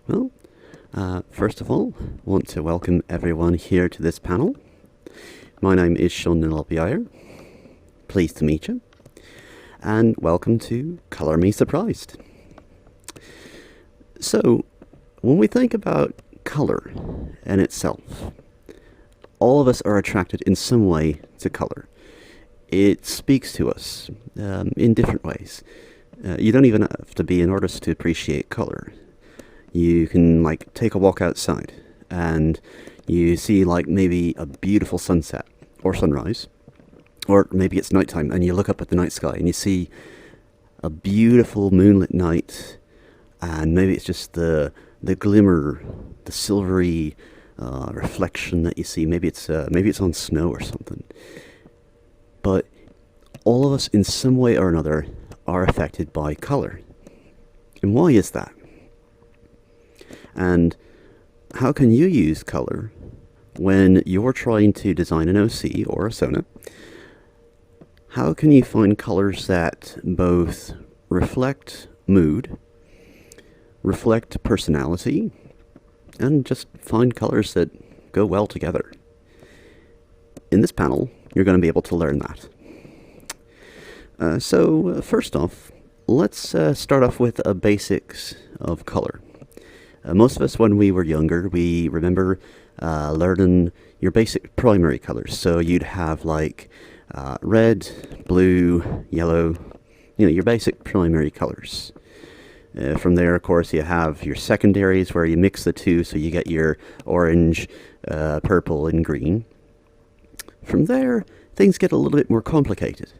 Well, first of all, I want to welcome everyone here to this panel. My name is Sean Nilbier. Pleased to meet you. And welcome to Color Me Surprised. So, when we think about color in itself, all of us are attracted in some way to color. It speaks to us in different ways. You don't even have to be an artist to appreciate color. You can take a walk outside and you see maybe a beautiful sunset or sunrise, or maybe it's nighttime and you look up at the night sky and you see a beautiful moonlit night, and maybe it's just the glimmer, the silvery reflection that you see. Maybe it's on snow or something. But all of us in some way or another are affected by color. And why is that? And how can you use color when you're trying to design an OC or a sona? How can you find colors that both reflect mood, reflect personality, and just find colors that go well together? In this panel, you're going to be able to learn that. So first off, let's start off with a basics of color. Most of us, when we were younger, we remember learning your basic primary colors. So you'd have red, blue, yellow, your basic primary colors. From there, of course, you have your secondaries where you mix the two, so you get your orange, purple, and green. From there, things get a little bit more complicated.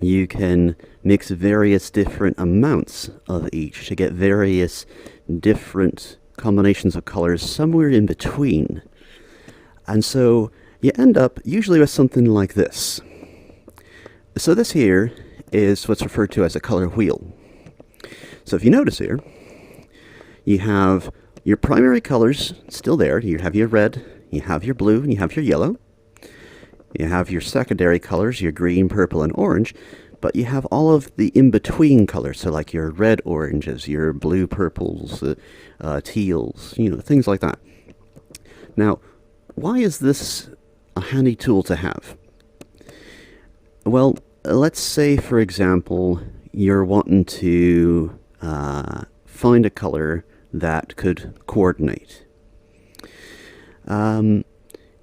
You can mix various different amounts of each to get various different combinations of colors somewhere in between. And so you end up usually with something like this. So this here is what's referred to as a color wheel. So if you notice here, you have your primary colors still there. You have your red, you have your blue, and you have your yellow. You have your secondary colors, your green, purple, and orange, but you have all of the in-between colors, so like your red oranges, your blue purples, teals, things like that. Now, why is this a handy tool to have? Well, let's say, for example, you're wanting to find a color that could coordinate.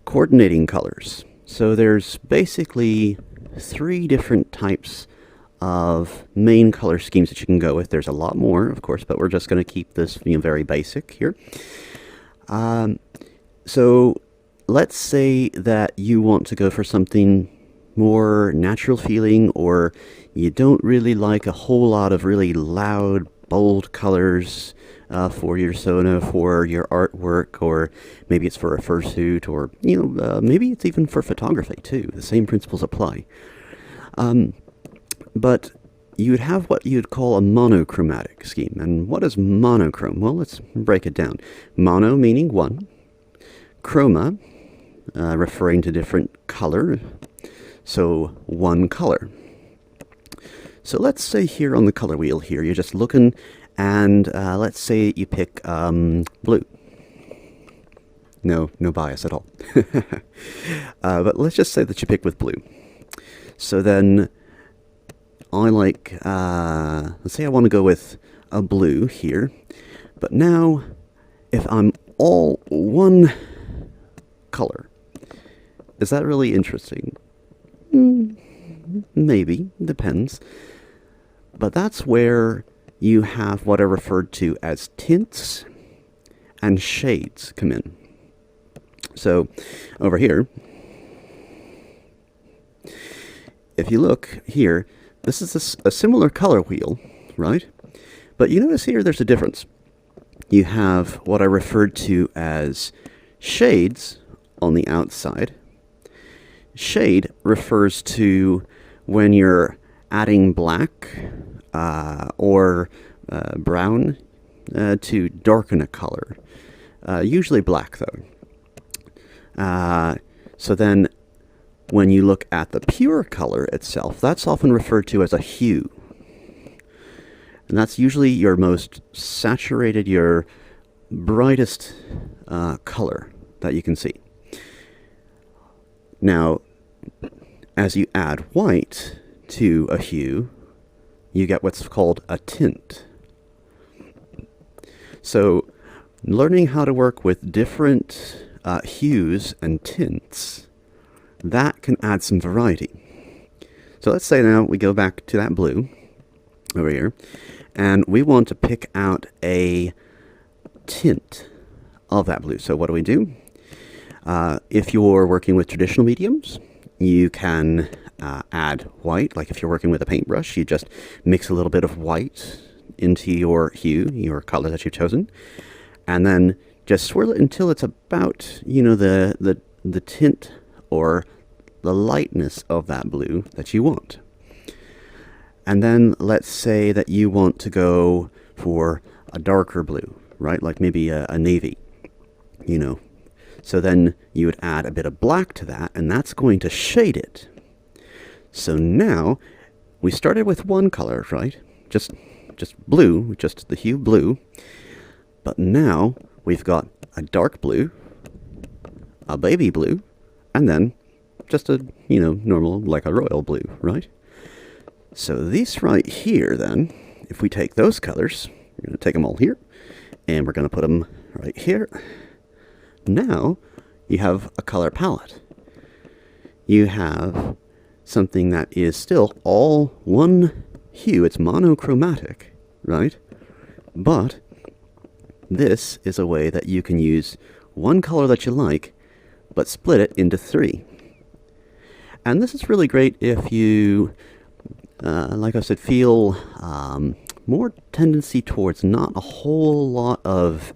Coordinating colors. So there's basically 3 different types of main color schemes that you can go with. There's a lot more, of course, but we're just going to keep this very basic here. So let's say that you want to go for something more natural feeling, or you don't really like a whole lot of really loud, bold colors for your sona, for your artwork, or maybe it's for a fursuit, or maybe it's even for photography too. The same principles apply. But you'd have what you'd call a monochromatic scheme. And what is monochrome? Well, let's break it down. Mono meaning one, chroma referring to different color, so one color. So let's say here on the color wheel here, you're just looking, and let's say you pick blue. No bias at all. But let's just say that you pick with blue. So then I let's say I want to go with a blue here. But now, if I'm all one color, is that really interesting? Maybe, depends. But that's where you have what are referred to as tints and shades come in. So, over here, if you look here, this is a similar color wheel, right? But you notice here there's a difference. You have what I referred to as shades on the outside. Shade refers to when you're adding black or brown to darken a color. Usually black, though. So then when you look at the pure color itself, that's often referred to as a hue. And that's usually your most saturated, your brightest color that you can see. Now, as you add white to a hue, you get what's called a tint. So, learning how to work with different hues and tints, that can add some variety. So let's say now we go back to that blue over here, and we want to pick out a tint of that blue. So what do? If you're working with traditional mediums, you can add white. Like if you're working with a paintbrush, you just mix a little bit of white into your hue, your color that you've chosen, and then just swirl it until it's about, you know, the tint or the lightness of that blue that you want. And then let's say that you want to go for a darker blue, right? Like maybe a navy, you know. So then you would add a bit of black to that, and that's going to shade it. So now we started with one color, right? Just blue, just the hue blue. But now we've got a dark blue, a baby blue, and then just a, you know, normal, like a royal blue, right? So these right here then, if we take those colors, we're going to take them all here, and we're going to put them right here. Now you have a color palette. You have something that is still all one hue. It's monochromatic, right? But this is a way that you can use one color that you like, but split it into three. And this is really great if you, like I said, feel more tendency towards not a whole lot of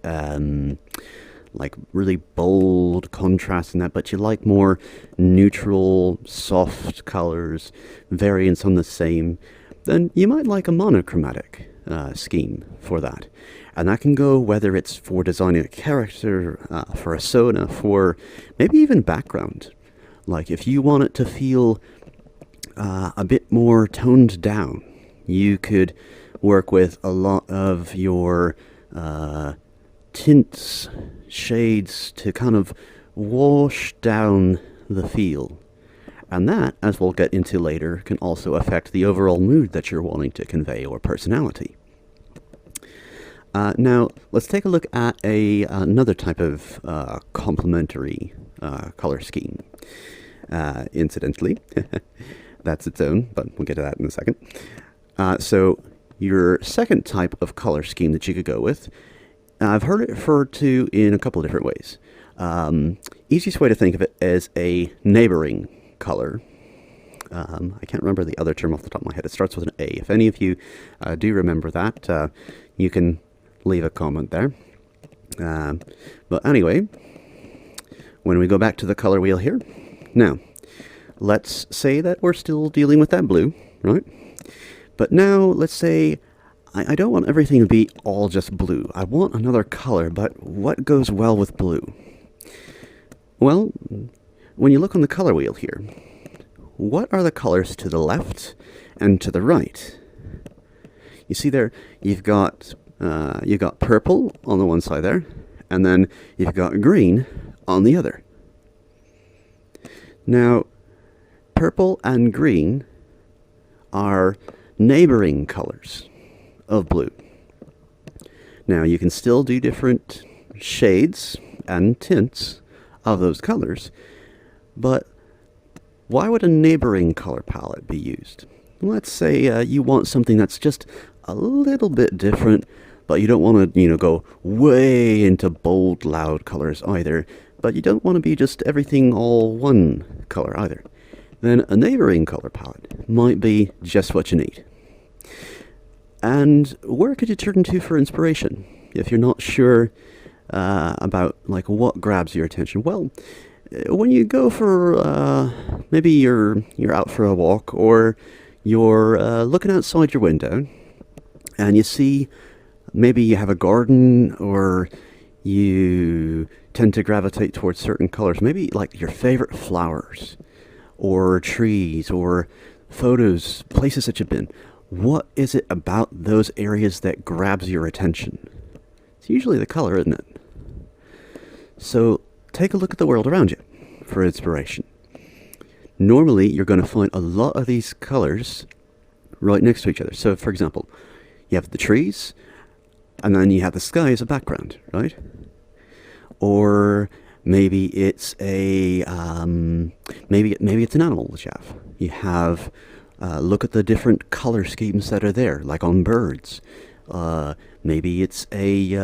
like really bold contrast in that, but you like more neutral, soft colors, variants on the same, then you might like a monochromatic scheme for that. And that can go whether it's for designing a character, for a sona, for maybe even background. Like if you want it to feel a bit more toned down, you could work with a lot of your tints, shades to kind of wash down the feel. And that, as we'll get into later, can also affect the overall mood that you're wanting to convey or personality. Now, let's take a look at another type of complementary color scheme. Incidentally, that's its own, but we'll get to that in a second. So your second type of color scheme that you could go with, I've heard it referred to in a couple of different ways. Easiest way to think of it is a neighboring color. I can't remember the other term off the top of my head. It starts with an A. If any of you do remember that, you can leave a comment there. But anyway, when we go back to the color wheel here, now, let's say that we're still dealing with that blue, right? But now, let's say, I don't want everything to be all just blue. I want another color, but what goes well with blue? Well, when you look on the color wheel here, what are the colors to the left and to the right? You see there, you've got purple on the one side there, and then you've got green on the other. Now, purple and green are neighboring colors of blue. Now, you can still do different shades and tints of those colors, but why would a neighboring color palette be used? Let's say you want something that's just a little bit different, but you don't want to, go way into bold, loud colors either, but you don't want to be just everything all one color either. Then a neighboring color palette might be just what you need. And where could you turn to for inspiration if you're not sure about like what grabs your attention? Well, when you go for maybe you're out for a walk, or you're looking outside your window and you see maybe you have a garden, or you tend to gravitate towards certain colors, maybe like your favorite flowers or trees or photos, places that you've been. What is it about those areas that grabs your attention? It's usually the color, isn't it? So take a look at the world around you for inspiration. Normally, you're going to find a lot of these colors right next to each other. So, for example, you have the trees, and then you have the sky as a background, right? Or maybe it's a maybe it's an animal that you have. You have look at the different color schemes that are there, like on birds. Maybe it's a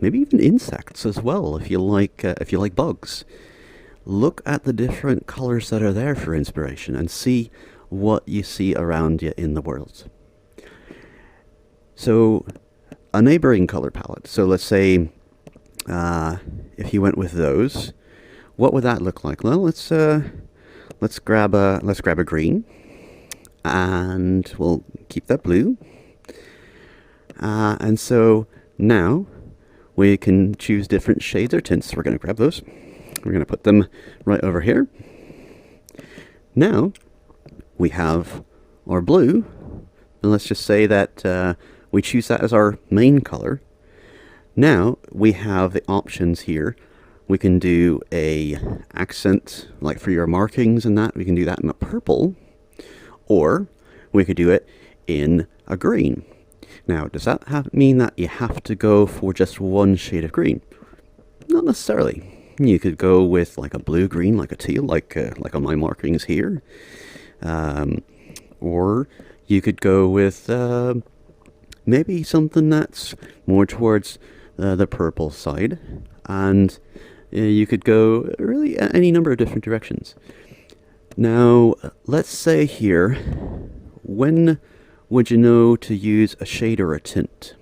maybe even insects as well. If you like bugs, look at the different colors that are there for inspiration and see what you see around you in the world. So, a neighboring color palette. So let's say if you went with those, what would that look like? Well, let's grab a green, and we'll keep that blue. And so now we can choose different shades or tints. We're going to grab those. We're going to put them right over here. Now we have our blue, and let's just say that we choose that as our main color. Now we have the options here. We can do a accent, like for your markings and that. We can do that in a purple, or we could do it in a green. Now, does that mean that you have to go for just one shade of green? Not necessarily. You could go with like a blue-green, like a teal, like on my markings here. Or you could go with maybe something that's more towards the purple side. And you could go really any number of different directions. Now, let's say here, when would you know to use a shade or a tint?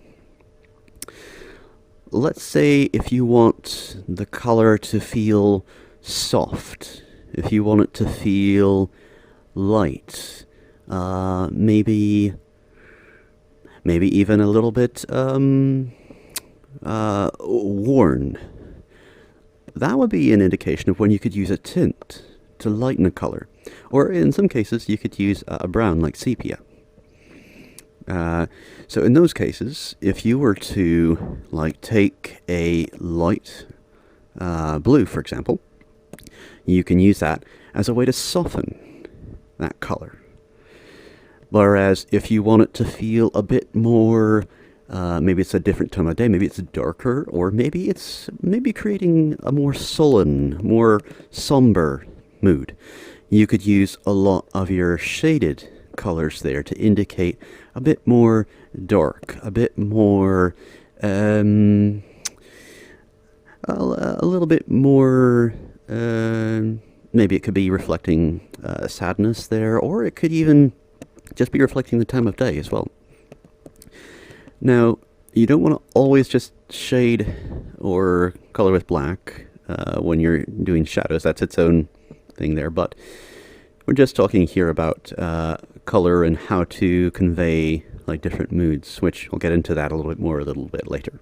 Let's say if you want the color to feel soft, if you want it to feel light, maybe even a little bit worn, that would be an indication of when you could use a tint to lighten a color. Or in some cases, you could use a brown like sepia. So in those cases, if you were to like take a light blue, for example, you can use that as a way to soften that color. Whereas if you want it to feel a bit more, maybe it's a different time of day, maybe it's darker, or maybe it's creating a more sullen, more somber mood, you could use a lot of your shaded colors there to indicate a bit more dark, a bit more a little bit more maybe it could be reflecting sadness there, or it could even just be reflecting the time of day as well. Now, you don't want to always just shade or color with black when you're doing shadows. That's its own thing there, but we're just talking here about color and how to convey like different moods, which we'll get into that a little bit later.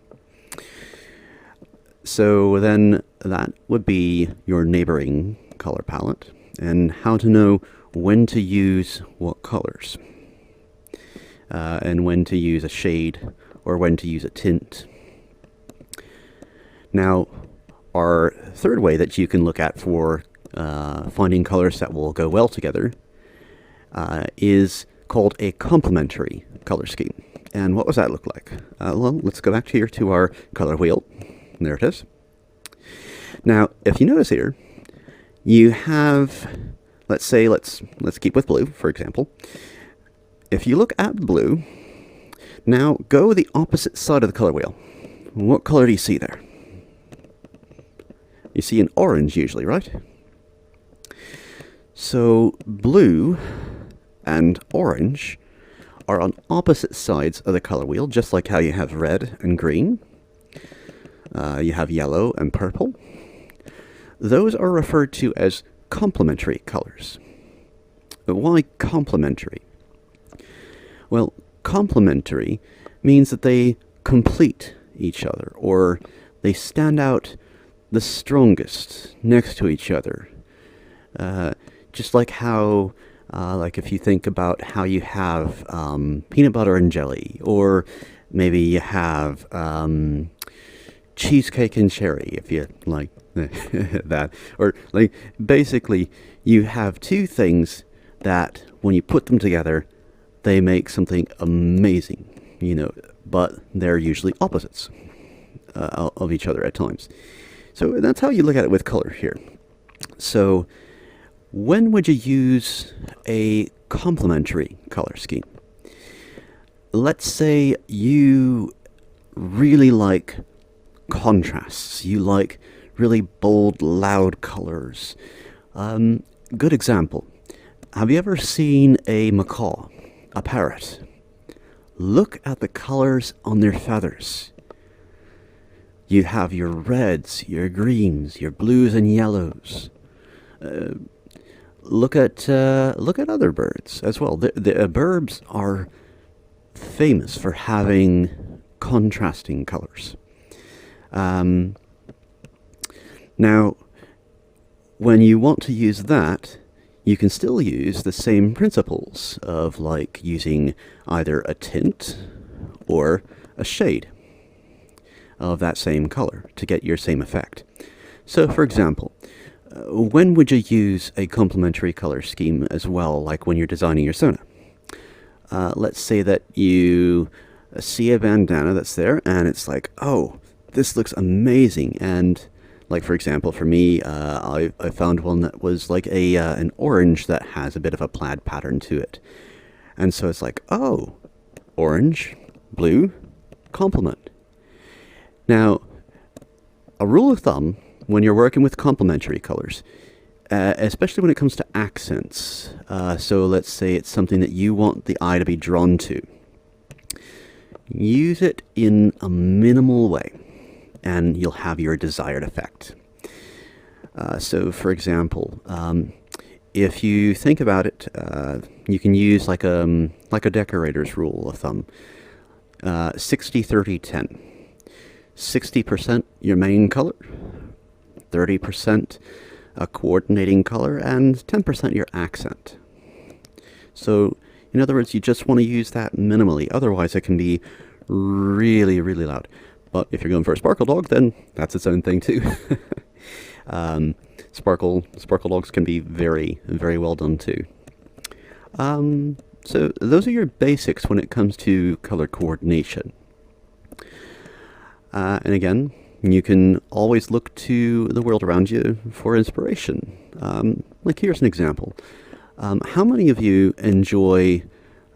So then that would be your neighboring color palette, and how to know when to use what colors, and when to use a shade or when to use a tint. Now, our third way that you can look at for finding colors that will go well together is called a complementary color scheme. And what does that look like? Well, let's go back here to our color wheel. There it is. Now, if you notice here, you have, let's keep with blue, for example. If you look at blue, now go the opposite side of the color wheel. What color do you see there? You see an orange usually, right? So blue and orange are on opposite sides of the color wheel, just like how you have red and green. You have yellow and purple. Those are referred to as complementary colors. But why complementary? Well, complementary means that they complete each other, or they stand out the strongest next to each other. Just like how, like if you think about how you have peanut butter and jelly, or maybe you have cheesecake and cherry, if you like that. Or like basically you have two things that when you put them together, they make something amazing, but they're usually opposites of each other at times. So that's how you look at it with color here. So when would you use a complementary color scheme? Let's say you really like contrasts. You like really bold, loud colors. Good example. Have you ever seen a macaw, a parrot? Look at the colors on their feathers. You have your reds, your greens, your blues and yellows. Look at other birds as well. The birds are famous for having contrasting colors. Now, when you want to use that, you can still use the same principles of like using either a tint or a shade of that same color to get your same effect. So, for example, when would you use a complementary color scheme as well, like when you're designing your sona? Let's say that you see a bandana that's there, and it's like, oh, this looks amazing. And like, for example, for me, I found one that was like an orange that has a bit of a plaid pattern to it. And so it's like, oh, orange, blue, complement. Now, a rule of thumb when you're working with complementary colors, especially when it comes to accents, so let's say it's something that you want the eye to be drawn to, use it in a minimal way, and you'll have your desired effect. So, for example, if you think about it, you can use like a decorator's rule of thumb, 60-30-10. 60% your main color, 30% a coordinating color, and 10% your accent. So, in other words, you just want to use that minimally. Otherwise, it can be really, really loud. But if you're going for a sparkle dog, then that's its own thing too. Sparkle dogs can be very, very well done too. So those are your basics when it comes to color coordination. And again, you can always look to the world around you for inspiration. Like here's an example. How many of you enjoy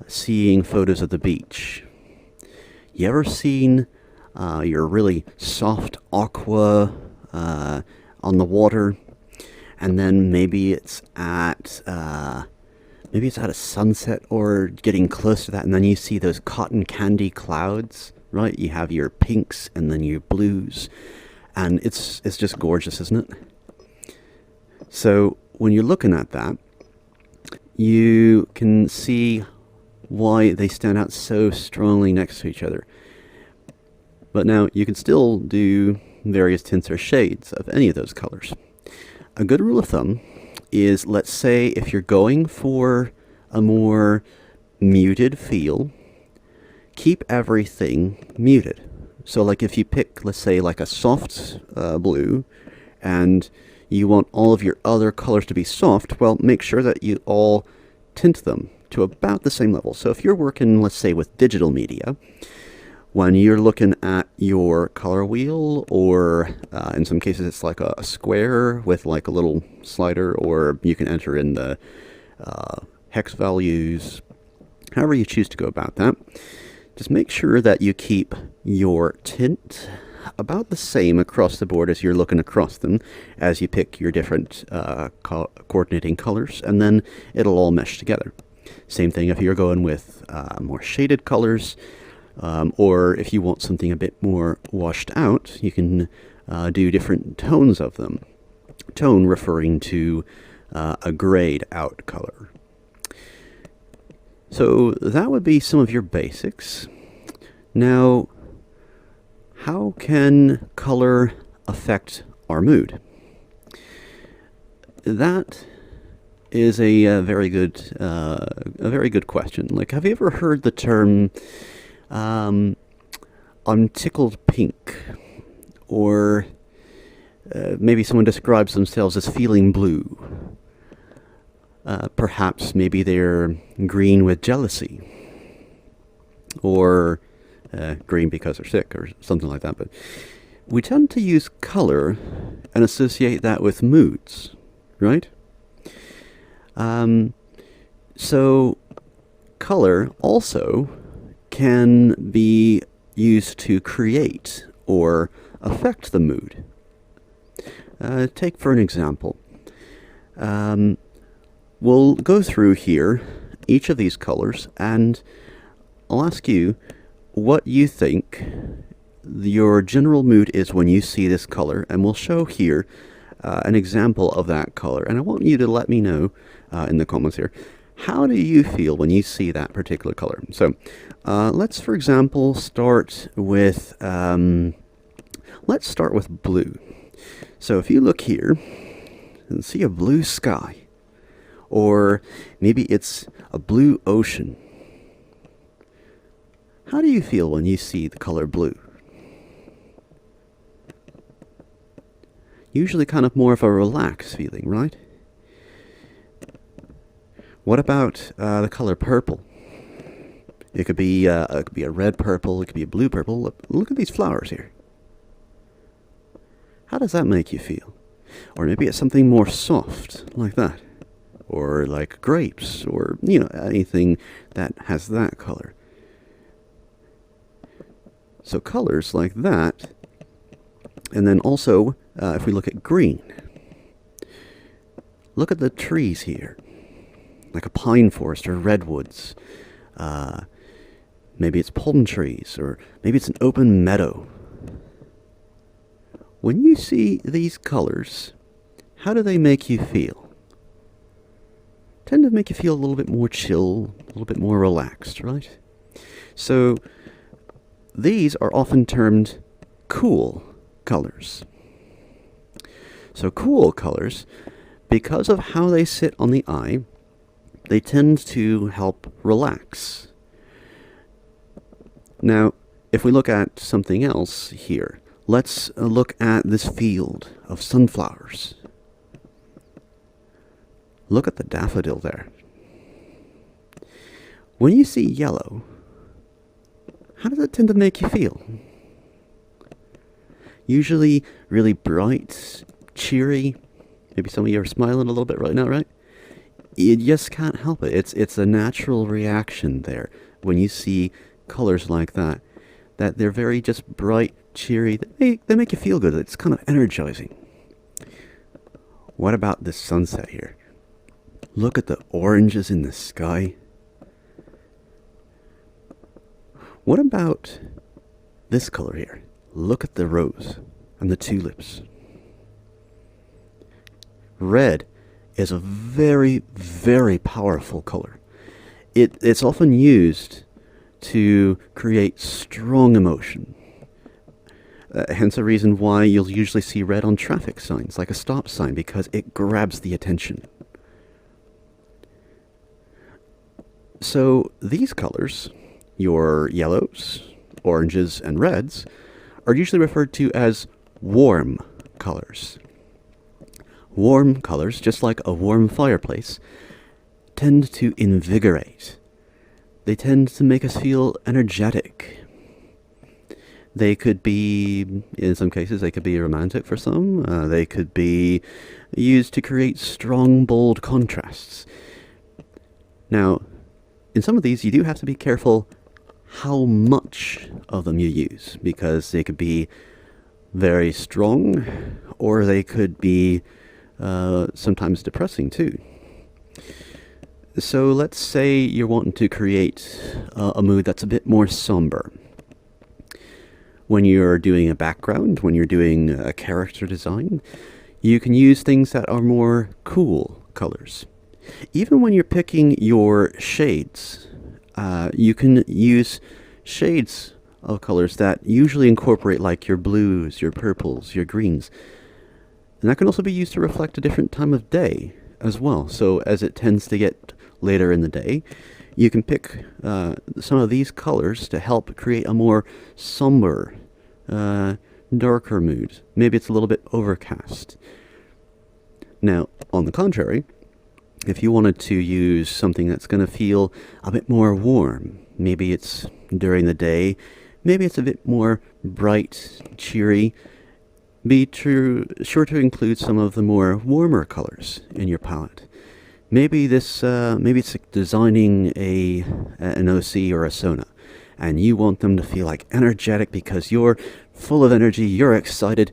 seeing photos of the beach? You ever seen your really soft aqua on the water, and then maybe it's at a sunset or getting close to that, and then you see those cotton candy clouds, right? You have your pinks and then your blues, and it's just gorgeous, isn't it? So when you're looking at that, you can see why they stand out so strongly next to each other. But now you can still do various tints or shades of any of those colors. A good rule of thumb is, let's say if you're going for a more muted feel, keep everything muted. So like if you pick, let's say, like a soft blue, and you want all of your other colors to be soft, well, make sure that you all tint them to about the same level. So if you're working, let's say, with digital media, when you're looking at your color wheel, or in some cases it's like a square with like a little slider, or you can enter in the hex values, however you choose to go about that, just make sure that you keep your tint about the same across the board as you're looking across them as you pick your different coordinating colors, and then it'll all mesh together. Same thing if you're going with more shaded colors, or if you want something a bit more washed out, you can do different tones of them. Tone referring to a grayed out color. So that would be some of your basics. Now, how can color affect our mood? That is a very good question. Like, have you ever heard the term "I'm tickled pink," or maybe someone describes themselves as feeling blue. Perhaps maybe they're green with jealousy, or green because they're sick, or something like that. But we tend to use color and associate that with moods, right? So color also can be used to create or affect the mood. Take for an example. We'll go through here each of these colors, and I'll ask you what you think your general mood is when you see this color, and we'll show here an example of that color. And I want you to let me know in the comments here, how do you feel when you see that particular color? So let's, for example, start with blue. So if you look here and see a blue sky, or maybe it's a blue ocean, how do you feel when you see the color blue? Usually kind of more of a relaxed feeling, right? What about the color purple? It could be a red purple, it could be a blue purple. Look at these flowers here. How does that make you feel? Or maybe it's something more soft, like that. Or like grapes, or, you know, anything that has that color. So colors like that. And then also, if we look at green, look at the trees here. Like a pine forest or redwoods. Maybe it's palm trees, or maybe it's an open meadow. When you see these colors, how do they make you feel? Tend to make you feel a little bit more chill, a little bit more relaxed, right? So these are often termed cool colors. So cool colors, because of how they sit on the eye, they tend to help relax. Now, if we look at something else here, let's look at this field of sunflowers. Look at the daffodil there. When you see yellow, how does it tend to make you feel? Usually really bright, cheery. Maybe some of you are smiling a little bit right now, right? You just can't help it. It's a natural reaction there when you see colors like that. That they're very just bright, cheery. They make you feel good. It's kind of energizing. What about this sunset here? Look at the oranges in the sky. What about this color here? Look at the rose and the tulips. Red is a very, very powerful color. It's often used to create strong emotion. Hence a reason why you'll usually see red on traffic signs, like a stop sign, because it grabs the attention. So these colors, your yellows, oranges, and reds, are usually referred to as warm colors. Warm colors, just like a warm fireplace, tend to invigorate. They tend to make us feel energetic. They could be, in some cases, they could be romantic for some. They could be used to create strong, bold contrasts. Now, in some of these, you do have to be careful how much of them you use, because they could be very strong, or they could be sometimes depressing too. So let's say you're wanting to create a mood that's a bit more somber. When you're doing a background, when you're doing a character design, you can use things that are more cool colors. Even when you're picking your shades, you can use shades of colors that usually incorporate like your blues, your purples, your greens. And that can also be used to reflect a different time of day as well. So as it tends to get later in the day, you can pick some of these colors to help create a more somber, darker mood. Maybe it's a little bit overcast. Now, on the contrary, if you wanted to use something that's going to feel a bit more warm, maybe it's during the day, maybe it's a bit more bright, cheery, be sure to include some of the more warmer colors in your palette. Maybe it's like designing an OC or a sona, and you want them to feel like energetic because you're full of energy, you're excited.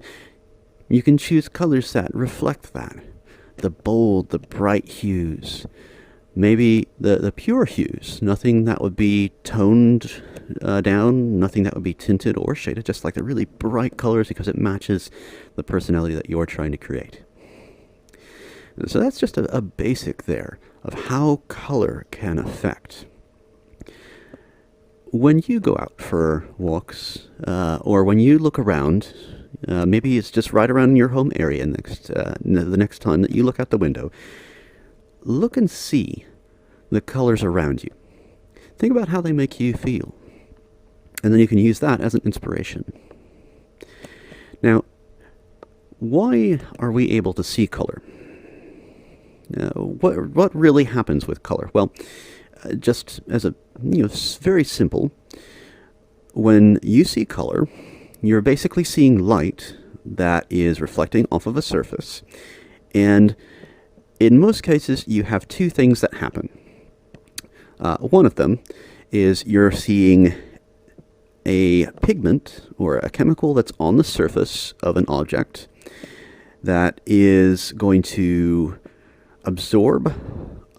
You can choose colors that reflect that. The bold, the bright hues. Maybe the pure hues, nothing that would be toned down, nothing that would be tinted or shaded, just like the really bright colors because it matches the personality that you're trying to create. So that's just a basic there of how color can affect. When you go out for walks, or when you look around, maybe it's just right around your home area the next time that you look out the window, look and see the colors around you. Think about how they make you feel. And then you can use that as an inspiration. Now, why are we able to see color? What really happens with color? Well, just as very simple, when you see color, you're basically seeing light that is reflecting off of a surface. And in most cases, you have two things that happen. One of them is you're seeing a pigment or a chemical that's on the surface of an object that is going to absorb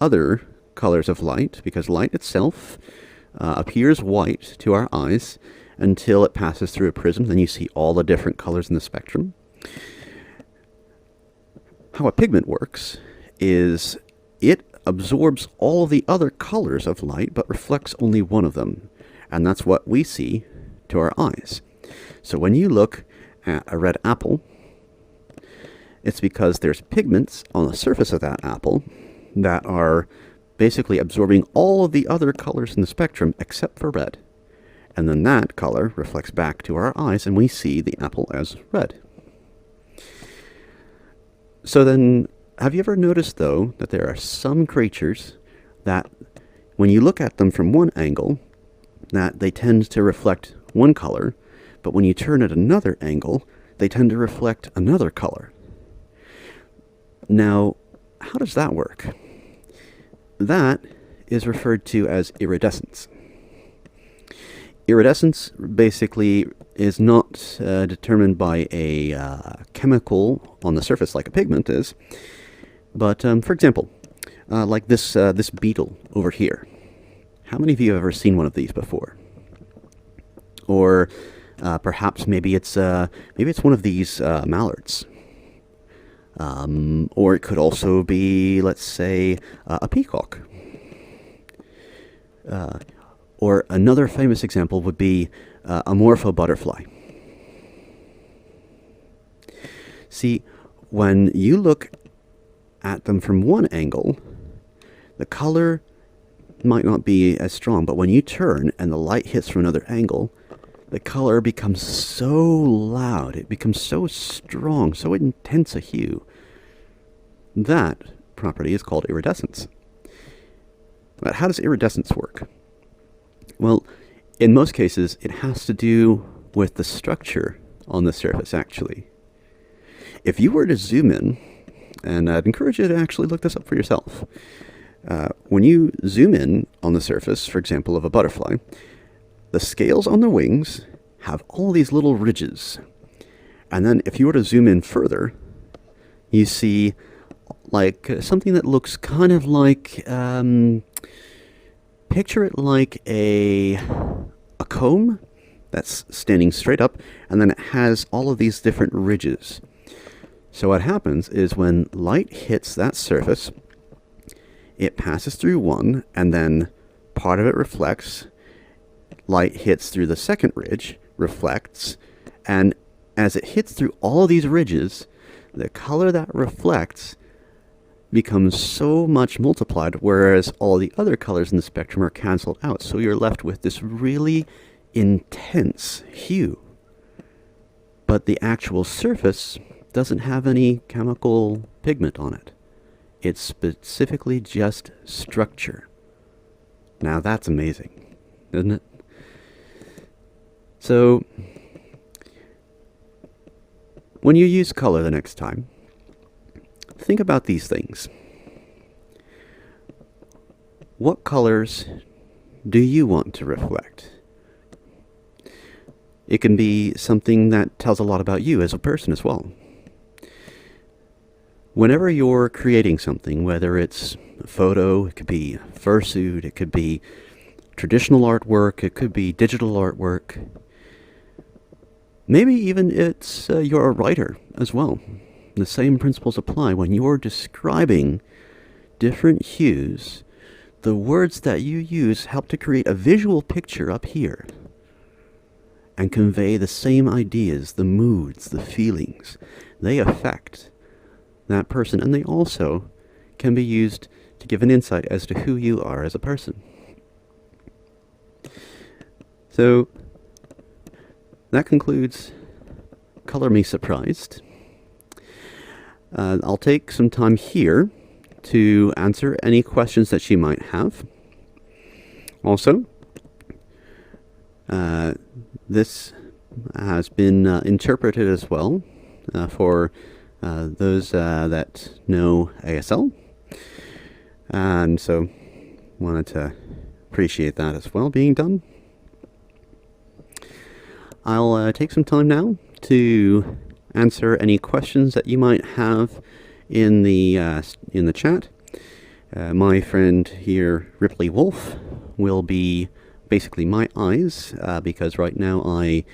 other colors of light, because light itself appears white to our eyes until it passes through a prism. Then you see all the different colors in the spectrum. How a pigment works is it absorbs all of the other colors of light but reflects only one of them, and that's what we see to our eyes. So when you look at a red apple, it's because there's pigments on the surface of that apple that are basically absorbing all of the other colors in the spectrum except for red. And then that color reflects back to our eyes and we see the apple as red. So then, have you ever noticed, though, that there are some creatures that, when you look at them from one angle, that they tend to reflect one color, but when you turn at another angle, they tend to reflect another color? Now, how does that work? That is referred to as iridescence. Iridescence basically is not determined by a chemical on the surface like a pigment is, but for example, like this beetle over here. How many of you have ever seen one of these before? Or perhaps maybe it's one of these mallards. Or it could also be, let's say, a peacock. Or another famous example would be a morpho butterfly. See, when you look at them from one angle, the color might not be as strong, but when you turn and the light hits from another angle, the color becomes so loud, it becomes so strong, so intense a hue. That property is called iridescence. But how does iridescence work? Well, in most cases, it has to do with the structure on the surface, actually. If you were to zoom in, and I'd encourage you to actually look this up for yourself. When you zoom in on the surface, for example, of a butterfly, the scales on the wings have all these little ridges. And then if you were to zoom in further, you see like something that looks kind of like, picture it like a comb that's standing straight up, and then it has all of these different ridges. So what happens is when light hits that surface, it passes through one, and then part of it reflects. Light hits through the second ridge, reflects, and as it hits through all of these ridges, the color that reflects becomes so much multiplied, whereas all the other colors in the spectrum are canceled out. So you're left with this really intense hue. but the actual surface doesn't have any chemical pigment on it. It's specifically just structure. Now that's amazing, isn't it? So, when you use color the next time, think about these things. What colors do you want to reflect? It can be something that tells a lot about you as a person as well. Whenever you're creating something, whether it's a photo, it could be fursuit, it could be traditional artwork, it could be digital artwork, maybe even you're a writer as well. The same principles apply. When you're describing different hues, the words that you use help to create a visual picture up here and convey the same ideas, the moods, the feelings. They affect that person, and they also can be used to give an insight as to who you are as a person. So that concludes Color Me Surprised. I'll take some time here to answer any questions that you might have. Also, this has been interpreted as well for those that know ASL, and so wanted to appreciate that as well being done. I'll take some time now to answer any questions that you might have in the chat. My friend here, Ripley Wolf, will be basically my eyes because right now I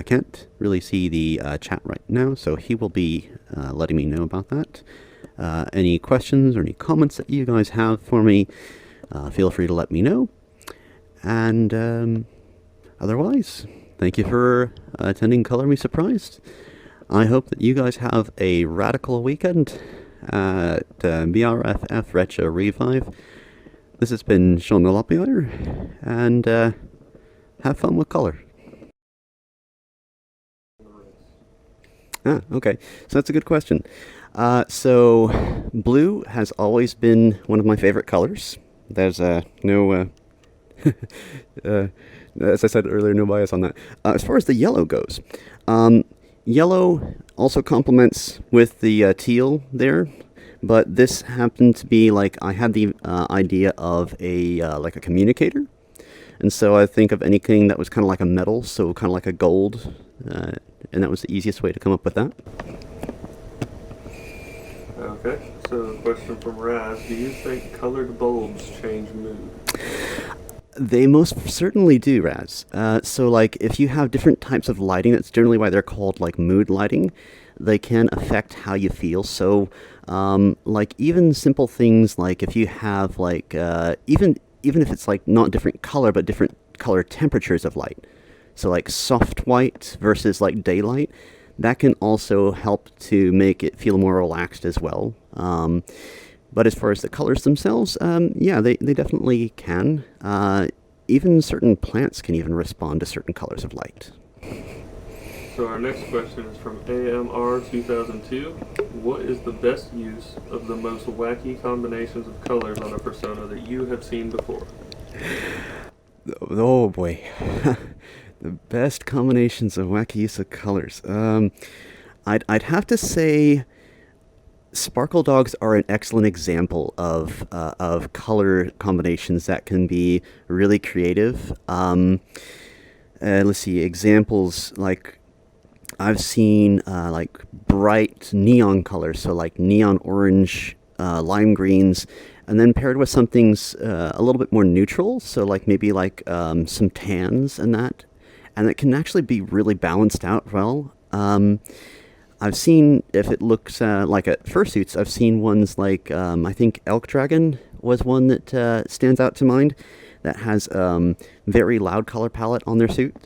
can't really see the chat right now, so he will be letting me know about that. Any questions or any comments that you guys have for me, feel free to let me know. And otherwise, thank you for attending Color Me Surprised. I hope that you guys have a radical weekend at BRFF Retro Revive. This has been Sean the Loppier, and have fun with color. Okay. So that's a good question. So blue has always been one of my favorite colors. There's no, as I said earlier, no bias on that. As far as the yellow goes, yellow also complements with the teal there, but this happened to be like I had the idea of like a communicator, and so I think of anything that was kind of like a metal, so kind of like a gold, and that was the easiest way to come up with that. Okay, so a question from Raz: do you think colored bulbs change mood? They most certainly do, Raz. So, like, if you have different types of lighting, that's generally why they're called, like, mood lighting. They can affect how you feel. So, like, even simple things, like, if you have, like, even if it's, like, not different color, but different color temperatures of light. So, like, soft white versus, like, daylight, that can also help to make it feel more relaxed as well. But as far as the colors themselves, yeah, they definitely can. Even certain plants can even respond to certain colors of light. So our next question is from AMR 2002. What is the best use of the most wacky combinations of colors on a persona that you have seen before? Oh boy. The best combinations of wacky use of colors. I'd have to say Sparkle Dogs are an excellent example of color combinations that can be really creative. Let's see, examples like I've seen like bright neon colors, so like neon orange, lime greens, and then paired with something's a little bit more neutral, so like maybe like some tans and that can actually be really balanced out well. I've seen, if it looks like at fursuits, I've seen ones like, I think Elk Dragon was one that stands out to mind, that has very loud color palette on their suit.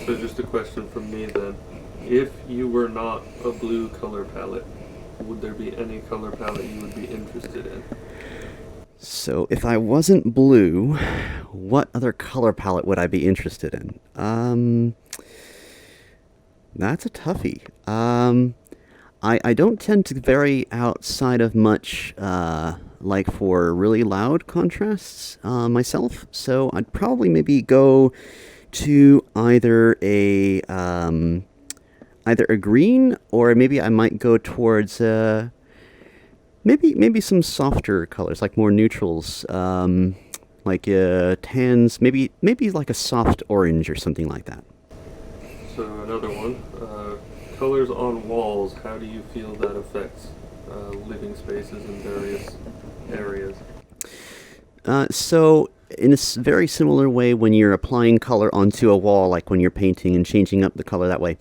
So just a question from me then. If you were not a blue color palette, would there be any color palette you would be interested in? So if I wasn't blue, what other color palette would I be interested in? That's a toughie. I don't tend to vary outside of much, like for really loud contrasts myself. So I'd probably maybe go to either a green, or maybe I might go towards maybe some softer colors, like more neutrals, like tans, maybe like a soft orange or something like that. So another one, colors on walls. How do you feel that affects living spaces in various areas? So, in a very similar way, when you're applying color onto a wall, like when you're painting and changing up the color that way,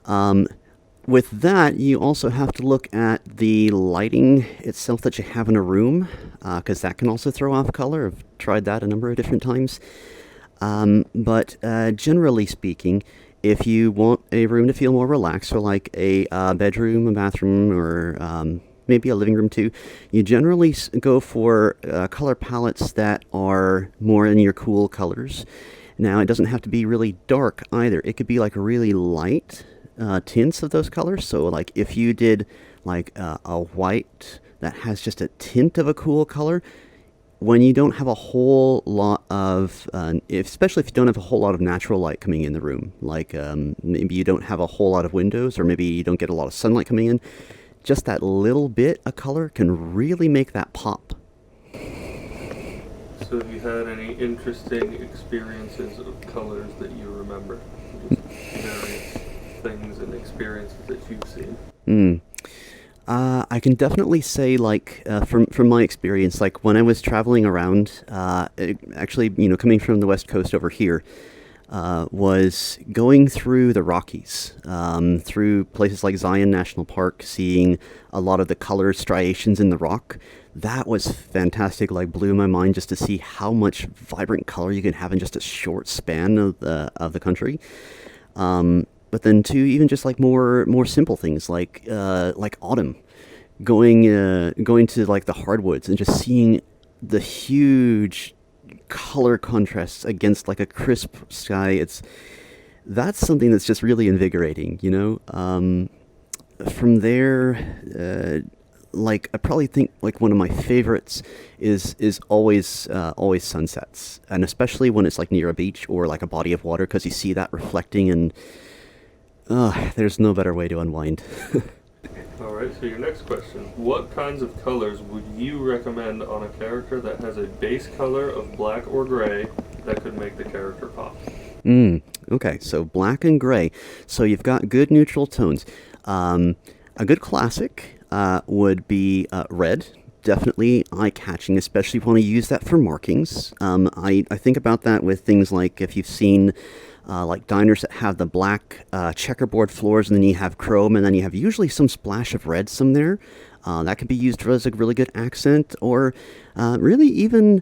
um, with that, you also have to look at the lighting itself that you have in a room, because that can also throw off color. I've tried that a number of different times. But generally speaking, if you want a room to feel more relaxed, or like a bedroom, a bathroom, or maybe a living room too, you generally go for color palettes that are more in your cool colors. Now, it doesn't have to be really dark either. It could be like really light tints of those colors. So, like if you did like a white that has just a tint of a cool color, when you don't have a whole lot of, especially if you don't have a whole lot of natural light coming in the room, like maybe you don't have a whole lot of windows, or maybe you don't get a lot of sunlight coming in, just that little bit of color can really make that pop. So have you had any interesting experiences of colors that you remember? Just various things and experiences that you've seen? Mm. I can definitely say, like, from my experience, like when I was traveling around, actually, coming from the West Coast over here, was going through the Rockies, through places like Zion National Park, seeing a lot of the color striations in the rock. That was fantastic. Like, blew my mind just to see how much vibrant color you can have in just a short span of the country. But then too, even just like more simple things like autumn, going to like the hardwoods and just seeing the huge color contrasts against like a crisp sky. That's something that's just really invigorating, you know. From there, like I probably think like one of my favorites is always sunsets, and especially when it's like near a beach or like a body of water, because you see that reflecting, and there's no better way to unwind. Alright, so your next question. What kinds of colors would you recommend on a character that has a base color of black or gray that could make the character pop? Okay, so black and gray. So you've got good neutral tones. A good classic would be red. Definitely eye-catching, especially if you want to use that for markings. I think about that with things like if you've seen like diners that have the black checkerboard floors, and then you have chrome, and then you have usually some splash of red some there. That can be used as a really good accent, or really even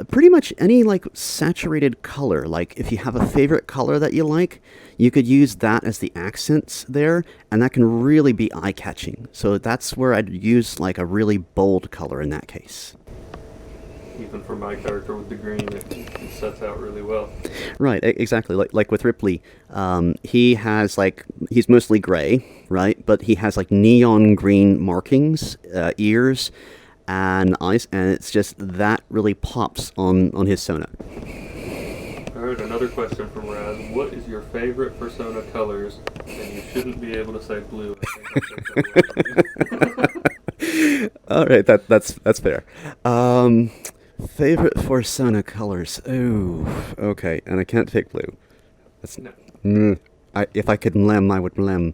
pretty much any like saturated color. Like if you have a favorite color that you like, you could use that as the accents there, and that can really be eye-catching. So that's where I'd use like a really bold color in that case. Even for my character with the green, it sets out really well. Right, exactly. Like with Ripley, he's mostly gray, right? But he has like neon green markings, ears, and eyes, and it's just that really pops on his sona. Alright, another question from Raz. What is your favorite persona colors? And you shouldn't be able to say blue. I think I'll take that away. All right, that's fair. Favorite persona colors. Oh, okay, and I can't pick blue. That's No. if I could mlem, I would mlem.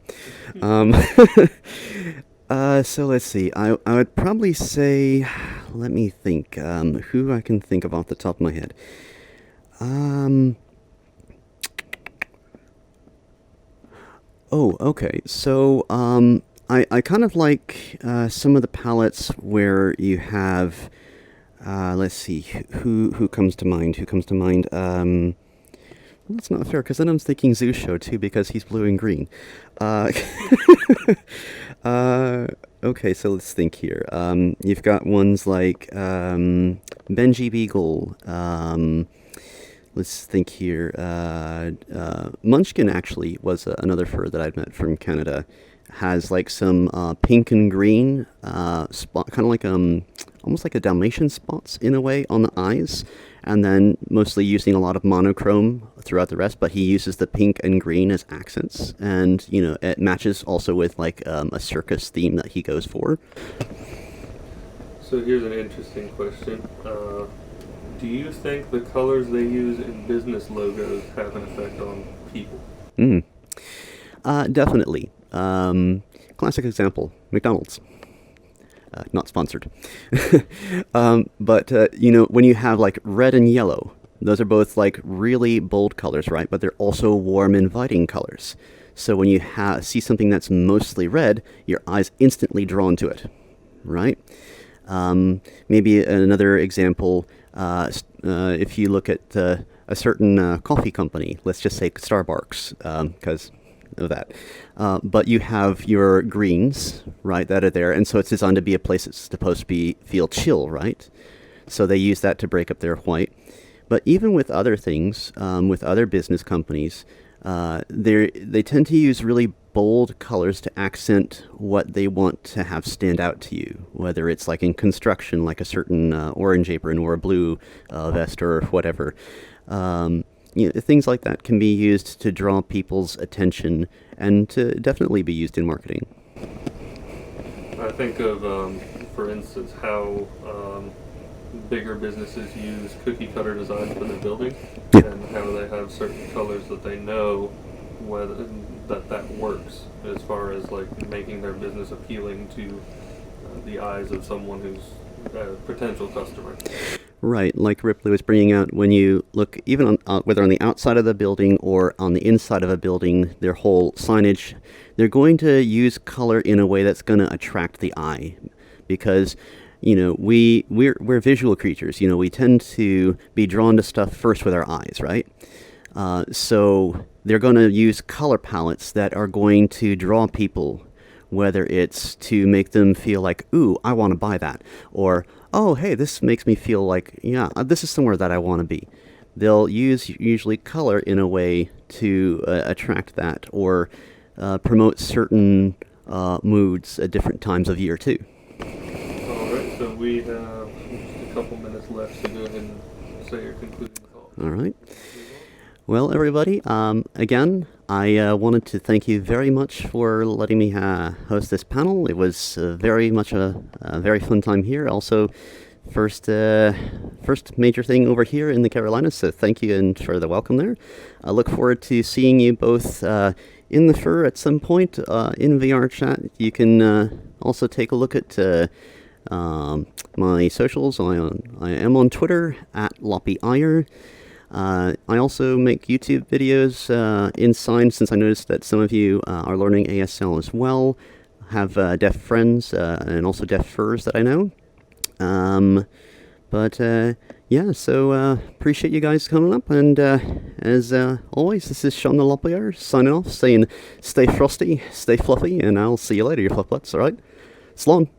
So let's see. I would probably say, let me think. Who I can think of off the top of my head. Oh, okay. So I kind of like some of the palettes where you have. Let's see. Who comes to mind? Who comes to mind? Well, that's not fair, because then I'm thinking Zusho too, because he's blue and green. Okay, so let's think here. You've got ones like Benji Beagle. let's think here. Munchkin actually was another fur that I'd met from Canada. Has like some pink and green spot, kind of like almost like a Dalmatian spots in a way on the eyes, and then mostly using a lot of monochrome throughout the rest. But he uses the pink and green as accents, and it matches also with like a circus theme that he goes for. So here's an interesting question. Do you think the colors they use in business logos have an effect on people? Definitely. Classic example, McDonald's. Not sponsored. But when you have like red and yellow, those are both like really bold colors, right? But they're also warm, inviting colors. So when you see something that's mostly red, your eyes instantly drawn to it, right? Maybe another example, if you look at a certain coffee company, let's just say Starbucks, because of that. But you have your greens, right, that are there, and so it's designed to be a place that's supposed to feel chill, right? So they use that to break up their white. But even with other things, with other business companies, they tend to use really bold colors to accent what they want to have stand out to you, whether it's like in construction, like a certain orange apron or a blue vest or whatever. Things like that can be used to draw people's attention and to definitely be used in marketing. I think of, for instance, how bigger businesses use cookie cutter designs for their building, and how they have certain colors that they know whether that works as far as like making their business appealing to the eyes of someone who's a potential customer. Right, like Ripley was bringing out, when you look even on, whether on the outside of the building or on the inside of a building, their whole signage, they're going to use color in a way that's going to attract the eye, because we're visual creatures. We tend to be drawn to stuff first with our eyes, right? So they're going to use color palettes that are going to draw people, whether it's to make them feel like, ooh, I want to buy that, or, oh, hey, this makes me feel like, yeah, this is somewhere that I want to be. They'll use usually color in a way to attract that, or promote certain moods at different times of year too. All right, so we have just a couple minutes left to go ahead and say your concluding thoughts. All right. Well, everybody, again, I wanted to thank you very much for letting me host this panel. It was very much a very fun time here. Also, first major thing over here in the Carolinas, so thank you and for the welcome there. I look forward to seeing you both in the fur at some point in VR chat. You can also take a look at my socials. I am on Twitter at LoppyIyer. I also make YouTube videos in sign, since I noticed that some of you are learning ASL as well. Have deaf friends and also deaf furs that I know. So appreciate you guys coming up. And as always, this is Sean the Loppyer signing off, saying stay frosty, stay fluffy, and I'll see you later, you fluffbutts, alright? Slán!